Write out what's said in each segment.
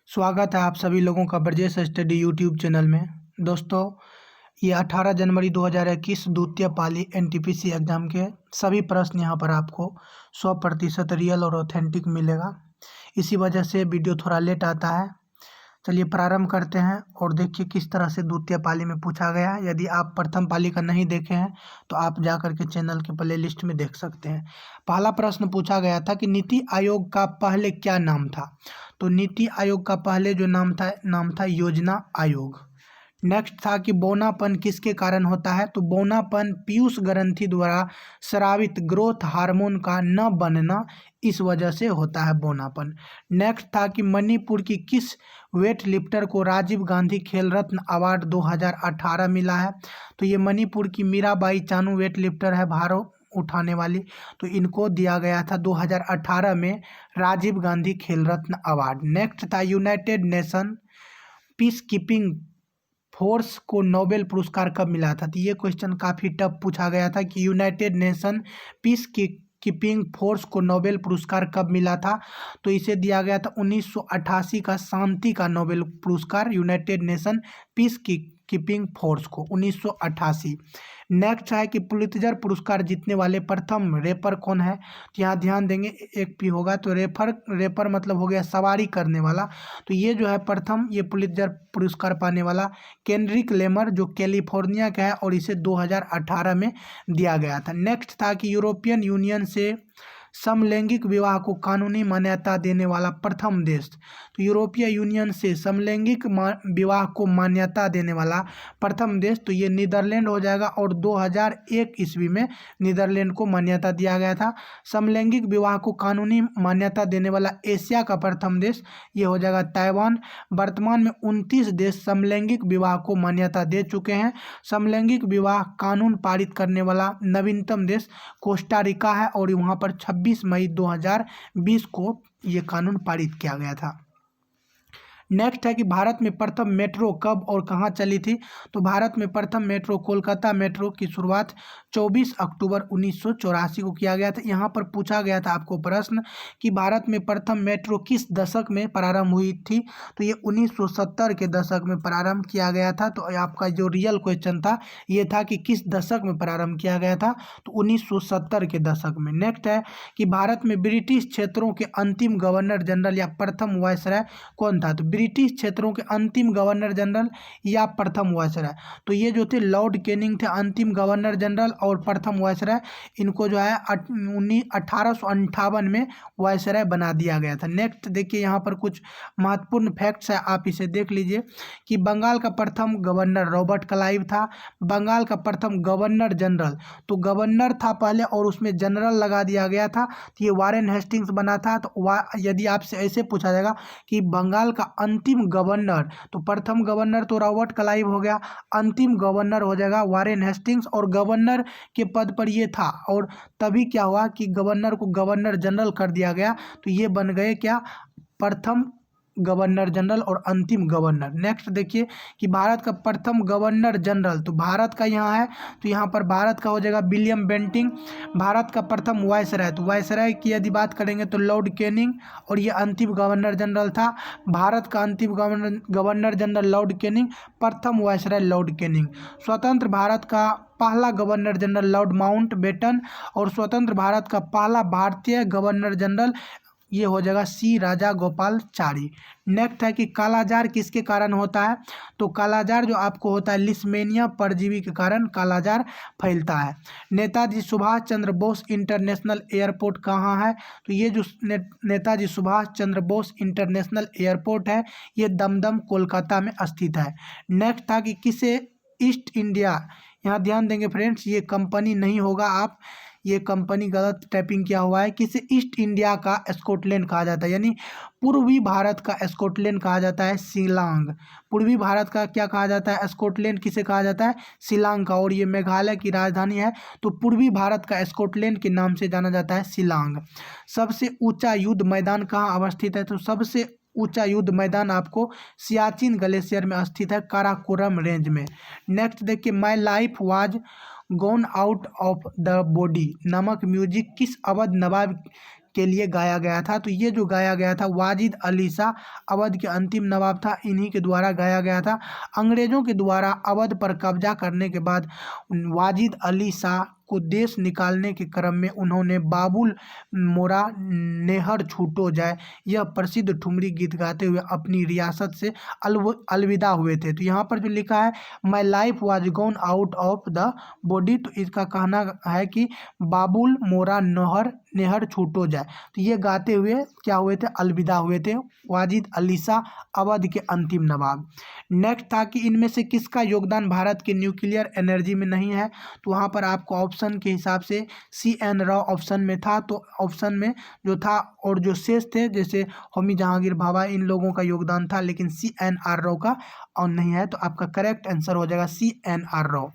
स्वागत है आप सभी लोगों का ब्रजेश स्टडी यूट्यूब चैनल में। दोस्तों, ये 18 जनवरी 2021 द्वितीय पाली एनटीपीसी एग्ज़ाम के सभी प्रश्न यहाँ पर आपको 100% रियल और ऑथेंटिक मिलेगा। इसी वजह से वीडियो थोड़ा लेट आता है। चलिए प्रारंभ करते हैं और देखिए किस तरह से द्वितीय पाली में पूछा गया है। यदि आप प्रथम पाली का नहीं देखे हैं तो आप जा कर के चैनल के प्ले लिस्ट में देख सकते हैं। पहला प्रश्न पूछा गया था कि नीति आयोग का पहले क्या नाम था। तो नीति आयोग का पहले जो नाम था योजना आयोग। नेक्स्ट था कि बौनापन किसके कारण होता है। तो बौनापन पीयूष ग्रंथि द्वारा स्रावित ग्रोथ हार्मोन का न बनना, इस वजह से होता है बौनापन। नेक्स्ट था कि मणिपुर की किस वेट लिफ्टर को राजीव गांधी खेल रत्न अवार्ड 2018 मिला है। तो ये मणिपुर की मीराबाई चानू वेट लिफ्टर है, भार उठाने वाली। तो इनको दिया गया था 2018 में राजीव गांधी खेल रत्न अवार्ड। नेक्स्ट था keeping nation peace keeping force को नोबेल पुरस्कार कब मिला था। तो ये क्वेश्चन काफ़ी टफ पूछा गया था कि United nation peace keeping force को नोबेल पुरस्कार कब मिला था। तो इसे दिया गया था 1988 का शांति का नोबेल पुरस्कार United nation peace keeping force को 1988। नेक्स्ट है कि पुलित्जर पुरस्कार जीतने वाले प्रथम रैपर कौन है। तो यहाँ ध्यान देंगे एक पी होगा तो रैपर मतलब हो गया सवारी करने वाला। तो ये जो है प्रथम ये पुलित्जर पुरस्कार पाने वाला केंड्रिक लेमर जो कैलिफोर्निया का है और इसे 2018 में दिया गया था। नेक्स्ट था कि यूरोपियन यूनियन से समलैंगिक विवाह को कानूनी मान्यता देने वाला प्रथम देश। तो यूरोपीय यूनियन से समलैंगिक विवाह को मान्यता देने वाला प्रथम देश तो ये नीदरलैंड हो जाएगा और 2001 ईस्वी में नीदरलैंड को मान्यता दिया गया था। समलैंगिक विवाह को कानूनी मान्यता देने वाला एशिया का प्रथम देश ये हो जाएगा ताइवान। वर्तमान में 29 देश समलैंगिक विवाह को मान्यता दे चुके हैं। समलैंगिक विवाह कानून पारित करने वाला नवीनतम देश कोस्टा रिका है और वहाँ पर 26 मई 2020 को ये कानून पारित किया गया था। नेक्स्ट है कि भारत में प्रथम मेट्रो कब और कहाँ चली थी। तो भारत में प्रथम मेट्रो कोलकाता मेट्रो की शुरुआत 24 अक्टूबर 1984 को किया गया था। यहाँ पर पूछा गया था आपको प्रश्न कि भारत में प्रथम मेट्रो किस दशक में प्रारंभ हुई थी। तो ये 1970 के दशक में प्रारंभ किया गया था। तो आपका जो रियल क्वेश्चन था ये था कि किस दशक में प्रारंभ किया गया था, तो 1970 के दशक में। नेक्स्ट है कि भारत में ब्रिटिश क्षेत्रों के अंतिम गवर्नर जनरल या प्रथम वायसराय कौन था। तो ब्रिटिश क्षेत्रों के अंतिम गवर्नर जनरल या प्रथम वायसराय तो ये जो थे लॉर्ड कैनिंग थे अंतिम गवर्नर जनरल और प्रथम वायसराय। इनको जो है 1858 में वायसराय बना दिया गया था। नेक्स्ट देखिए यहाँ पर कुछ महत्वपूर्ण फैक्ट्स है, आप इसे देख लीजिए कि बंगाल का प्रथम गवर्नर रॉबर्ट क्लाइव था। बंगाल का प्रथम गवर्नर जनरल तो गवर्नर था पहले और उसमें जनरल लगा दिया गया था, तो ये वारेन हेस्टिंग्स बना था। तो यदि आपसे ऐसे पूछा जाएगा कि बंगाल का अंतिम गवर्नर तो प्रथम गवर्नर तो रॉबर्ट क्लाइव हो गया, अंतिम गवर्नर हो जाएगा वारेन हेस्टिंग्स और गवर्नर के पद पर ये था और तभी क्या हुआ कि गवर्नर को गवर्नर जनरल कर दिया गया, तो ये बन गए क्या प्रथम गवर्नर जनरल और अंतिम गवर्नर। नेक्स्ट देखिए कि भारत का प्रथम गवर्नर जनरल तो भारत का यहाँ है, तो यहाँ पर भारत का हो जाएगा विलियम बेंटिंग। भारत का प्रथम वायसराय तो वायसराय की यदि बात करेंगे तो लॉर्ड कैनिंग और ये अंतिम गवर्नर जनरल था। भारत का अंतिम गवर्नर जनरल लॉर्ड कैनिंग, प्रथम वायसराय लॉर्ड कैनिंग। स्वतंत्र भारत का पहला गवर्नर जनरल लॉर्ड माउंटबेटन और स्वतंत्र भारत का पहला भारतीय गवर्नर जनरल ये हो जाएगा सी राजागोपालाचारी। नेक्स्ट है कि कालाजार किसके कारण होता है। तो कालाजार जो आपको होता है लिस्मेनिया परजीवी के कारण कालाजार फैलता है। नेताजी सुभाष चंद्र बोस इंटरनेशनल एयरपोर्ट कहाँ है। तो ये जो नेताजी सुभाष चंद्र बोस इंटरनेशनल एयरपोर्ट है ये दमदम कोलकाता में स्थित है। नेक्स्ट था कि किसे ईस्ट इंडिया, यहाँ ध्यान देंगे फ्रेंड्स ये कंपनी नहीं होगा, आप ये कंपनी गलत टाइपिंग किया हुआ है। किसे ईस्ट इंडिया का स्कॉटलैंड कहा जाता है, यानी पूर्वी भारत का स्कॉटलैंड कहा जाता है शिलांग। पूर्वी भारत का क्या कहा जाता है स्कॉटलैंड, किसे कहा जाता है शिलांग का, और ये मेघालय की राजधानी है। तो पूर्वी भारत का स्कॉटलैंड के नाम से जाना जाता है शिलांग। सबसे ऊंचा युद्ध मैदान कहाँ अवस्थित है। तो सबसे ऊंचा युद्ध मैदान आपको सियाचिन ग्लेशियर में स्थित है काराकोरम रेंज में। नेक्स्ट देखिए my life was gone out of the body नामक म्यूजिक किस अवध नवाब के लिए गाया गया था। तो ये जो गाया गया था वाजिद अली शाह अवध के अंतिम नवाब था, इन्हीं के द्वारा गाया गया था। अंग्रेजों के द्वारा अवध पर कब्जा करने के बाद वाजिद अली शाह को देश निकालने के क्रम में उन्होंने बाबुल मोरा नेहर छूटो जाए यह प्रसिद्ध ठुमरी गीत गाते हुए अपनी रियासत से अलविदा हुए थे। तो यहाँ पर जो लिखा है माई life was gone out of the body, तो इसका कहना है कि बाबुल मोरा नेहर छूटो जाए, तो ये गाते हुए क्या हुए थे, अलविदा हुए थे वाजिद अली शाह अवध के अंतिम नवाब। नेक्स्ट था कि इनमें से किसका योगदान भारत के न्यूक्लियर एनर्जी में नहीं है, तो वहाँ पर आपको ऑप्शन के हिसाब से CN राव ऑप्शन में था, तो ऑप्शन में जो था और जो शेष थे जैसे होमी जहांगीर भाभा इन लोगों का योगदान था, लेकिन CNR राव का और नहीं है, तो आपका करेक्ट आंसर हो जाएगा CNR राव।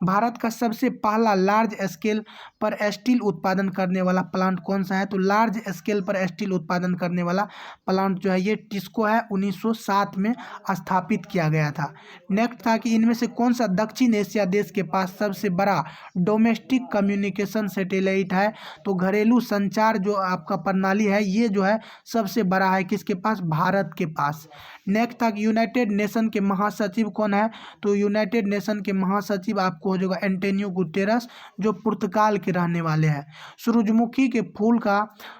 भारत का सबसे पहला लार्ज स्केल पर स्टील उत्पादन करने वाला प्लांट कौन सा है, तो लार्ज स्केल पर स्टील उत्पादन करने वाला प्लांट जो है ये टिस्को है, 1907 में स्थापित किया गया था। नेक्स्ट था कि इनमें से कौन सा दक्षिण एशिया देश के पास सबसे बड़ा डोमेस्टिक कम्युनिकेशन सैटेलाइट है, तो घरेलू संचार जो आपका प्रणाली है ये जो है सबसे बड़ा है किसके पास, भारत के पास। नेक्स्ट था कि यूनाइटेड नेशन के महासचिव कौन है, तो यूनाइटेड नेशन के महासचिव आपको हो जाएगा एंटोनियो गुटेरस जो पुर्तगाल के रहने वाले हैं। सूरजमुखी के फूल का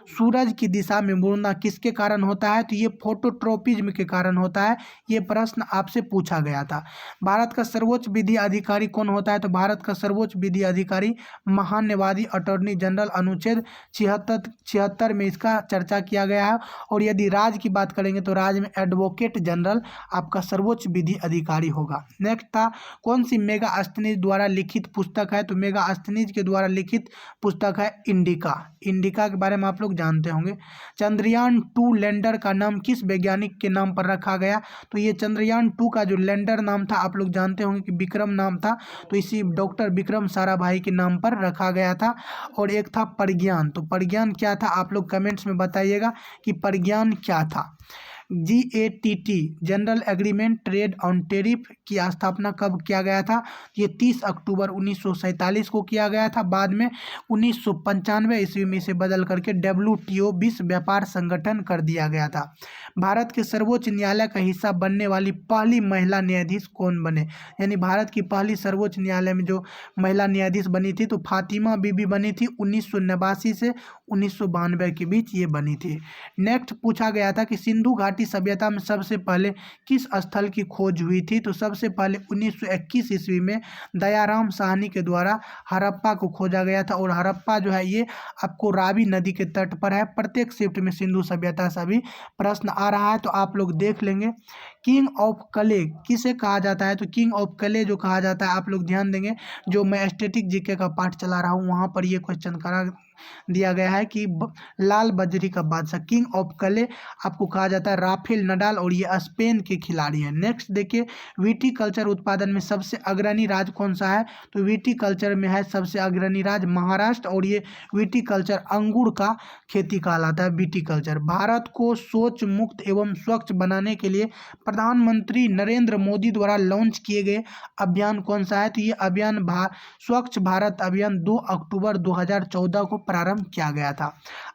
सूरज की दिशा में मुड़ना किसके कारण होता है, तो ये फोटोट्रोपिज्म के कारण होता है, ये प्रश्न आपसे पूछा गया था। भारत का सर्वोच्च विधि अधिकारी कौन होता है, तो भारत का सर्वोच्च विधि अधिकारी महान्यायवादी अटॉर्नी जनरल अनुच्छेद 76 में इसका चर्चा किया गया है। और यदि राज्य की बात करेंगे तो राज्य में एडवोकेट जनरल आपका सर्वोच्च विधि अधिकारी होगा। नेक्स्ट था कौन सी मेगास्थनीज द्वारा लिखित पुस्तक है, तो मेगास्थनीज के द्वारा लिखित पुस्तक है इंडिका। इंडिका के बारे में आप लोग जानते होंगे। चंद्रयान 2 लैंडर का नाम किस वैज्ञानिक के नाम पर रखा गया, तो ये चंद्रयान 2 का जो लैंडर नाम था आप लोग जानते होंगे कि विक्रम नाम था, तो इसी डॉक्टर विक्रम साराभाई के नाम पर रखा गया था। और एक था प्रज्ञान, तो प्रज्ञान क्या था आप लोग कमेंट्स में बताइएगा कि प्रज्ञान क्या था। GATT general agreement trade on tariff की स्थापना कब किया गया था, ये 30 अक्टूबर 1947 को किया गया था। बाद में 1995 ईस्वी में इसे बदल करके WTO विश्व व्यापार संगठन कर दिया गया था। भारत के सर्वोच्च न्यायालय का हिस्सा बनने वाली पहली महिला न्यायाधीश कौन बने, यानी भारत की पहली सर्वोच्च न्यायालय में जो महिला न्यायाधीश बनी थी तो फातिमा बीबी बनी थी, 1989 से 1992 के बीच ये बनी थी। नेक्स्ट पूछा गया था कि सिंधु घाटी सभ्यता में सबसे पहले किस स्थल की खोज हुई थी, तो सबसे पहले 1921 ईस्वी में दयाराम साहनी के द्वारा हड़प्पा को खोजा गया था। और हड़प्पा जो है ये आपको रावी नदी के तट पर है। प्रत्येक शिफ्ट में सिंधु सभ्यता से भी प्रश्न आ रहा है तो आप लोग देख लेंगे। किंग ऑफ क्ले किसे कहा जाता है, तो किंग ऑफ क्ले जो कहा जाता है आप लोग ध्यान देंगे, जो मैं स्टैटिक जीके का पाठ चला रहा हूँ वहाँ पर ये क्वेश्चन करा दिया गया है कि लाल बजरी का बादशाह किंग ऑफ क्ले आपको कहा जाता है राफेल नडाल, और ये स्पेन के खिलाड़ी हैं। नेक्स्ट देखिए वीटी कल्चर उत्पादन में सबसे अग्रणी राज्य कौन सा है, तो वीटी कल्चर में है सबसे अग्रणी राज्य महाराष्ट्र, और ये वीटी कल्चर अंगूर का खेती कहलाता है वीटी कल्चर। भारत को शौच मुक्त एवं स्वच्छ बनाने के लिए प्रधानमंत्री नरेंद्र मोदी द्वारा लॉन्च किए गए अभियान कौन सा है, तो ये अभियान स्वच्छ भारत अभियान 2 अक्टूबर 2014 को प्रारंभ किया गया था।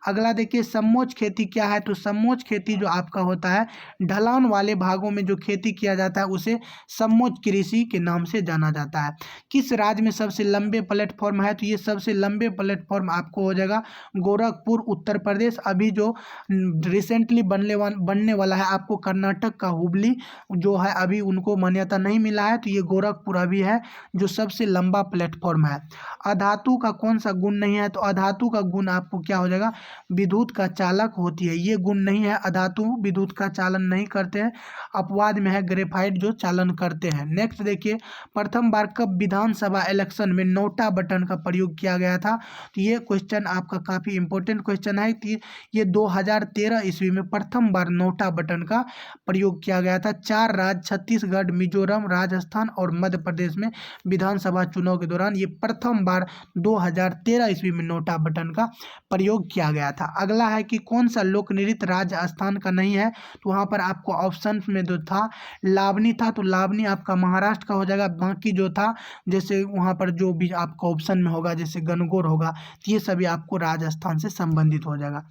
अगला देखिए समोच्च खेती क्या है, तो समोच्च खेती जो आपका होता है ढलान वाले भागों में जो खेती किया जाता है उसे समोच्च कृषि के नाम से जाना जाता है। किस राज्य में सबसे लंबे प्लेटफॉर्म है, तो ये सबसे लंबे प्लेटफॉर्म आपको हो जाएगा गोरखपुर उत्तर प्रदेश। अभी जो रिसेंटली बनने वाला है आपको कर्नाटक का हुबली जो है अभी उनको मान्यता नहीं मिला है, तो ये गोरखपुर अभी है जो सबसे लंबा प्लेटफॉर्म है। अधातु का कौन सा गुण नहीं है, तो अधातु का गुण आपको क्या हो जाएगा विद्युत का चालक होती है, ये गुण नहीं है। अधातु विद्युत का चालन नहीं करते हैं, अपवाद में है ग्रेफाइट जो चालन करते हैं। नेक्स्ट देखिए प्रथम बार कब विधानसभा इलेक्शन में नोटा बटन का प्रयोग किया गया था, तो ये क्वेश्चन आपका काफी इंपॉर्टेंट क्वेश्चन है कि ये 2013 ईस्वी में प्रथम बार नोटा बटन का प्रयोग किया गया था। 4 राज्य छत्तीसगढ़, मिजोरम, राजस्थान और मध्य प्रदेश में विधानसभा चुनाव के दौरान ये प्रथम बार 2013 ईस्वी में नोटा बटन का प्रयोग किया गया था। अगला है कि कौन सा लोक नृत्य राजस्थान का नहीं है, तो वहाँ पर आपको ऑप्शन में जो था लावनी था, तो लावनी आपका महाराष्ट्र का हो जाएगा। बाकी जो था जैसे वहाँ पर जो भी आपका ऑप्शन में होगा जैसे गणगौर होगा, तो ये सभी आपको राजस्थान से संबंधित हो जाएगा।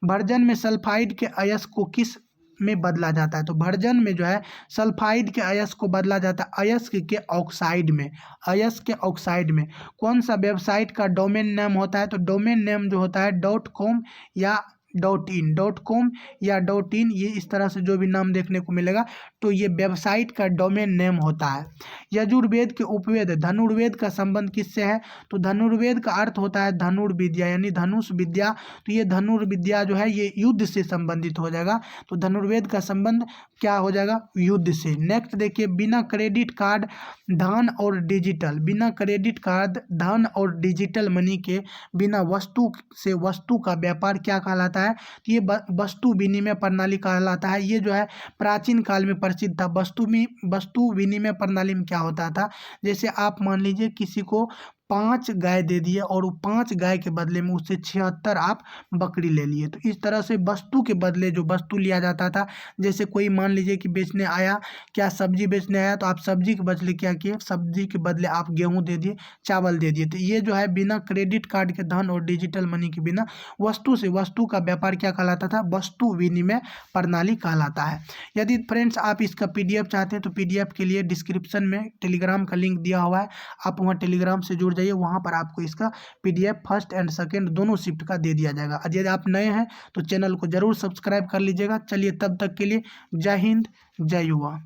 भर्जन में सल्फाइड के अयस्क को किस में बदला जाता है, तो भर्जन में जो है सल्फाइड के अयस्क को बदला जाता है अयस्क के ऑक्साइड में। अयस्क के ऑक्साइड में कौन सा वेबसाइट का डोमेन नेम होता है, तो डोमेन नेम जो होता है .com या .in या .in, ये इस तरह से जो भी नाम देखने को मिलेगा तो ये वेबसाइट का डोमेन नेम होता है। यजुर्वेद के उपवेद धनुर्वेद का संबंध किससे है, तो धनुर्वेद का अर्थ होता है धनुर्विद्या यानी धनुष विद्या, तो ये धनुर्विद्या जो है ये युद्ध से संबंधित हो जाएगा। तो धनुर्वेद का संबंध क्या हो जाएगा, युद्ध से। नेक्स्ट देखिए, बिना क्रेडिट कार्ड धन और डिजिटल, बिना क्रेडिट कार्ड धन और डिजिटल मनी के बिना वस्तु से वस्तु का व्यापार क्या कहलाता है, तो ये वस्तु विनिमय प्रणाली कहलाता है। ये जो है प्राचीन काल में प्रसिद्ध था। वस्तु विनिमय प्रणाली में क्या होता था, जैसे आप मान लीजिए किसी को 5 गाय दे दिए और वो 5 गाय के बदले में उससे 76 आप बकरी ले लिए, तो इस तरह से वस्तु के बदले जो वस्तु लिया जाता था, जैसे कोई मान लीजिए कि बेचने आया, क्या सब्जी बेचने आया, तो आप सब्जी के बदले क्या किए, सब्जी के बदले आप गेहूं दे दिए, चावल दे दिए। तो ये जो है बिना क्रेडिट कार्ड के धन और डिजिटल मनी के बिना वस्तु से वस्तु का व्यापार क्या कहलाता था, वस्तु विनिमय प्रणाली कहलाता है। यदि फ्रेंड्स आप इसका PDF चाहते हैं तो PDF के लिए डिस्क्रिप्शन में टेलीग्राम का लिंक दिया हुआ है, आप वहाँ टेलीग्राम से जुड़ जाइए, वहाँ पर आपको इसका PDF फर्स्ट एंड सेकंड दोनों शिफ्ट का दे दिया जाएगा। यदि आप नए हैं तो चैनल को जरूर सब्सक्राइब कर लीजिएगा। चलिए तब तक के लिए जय हिंद जय युवा।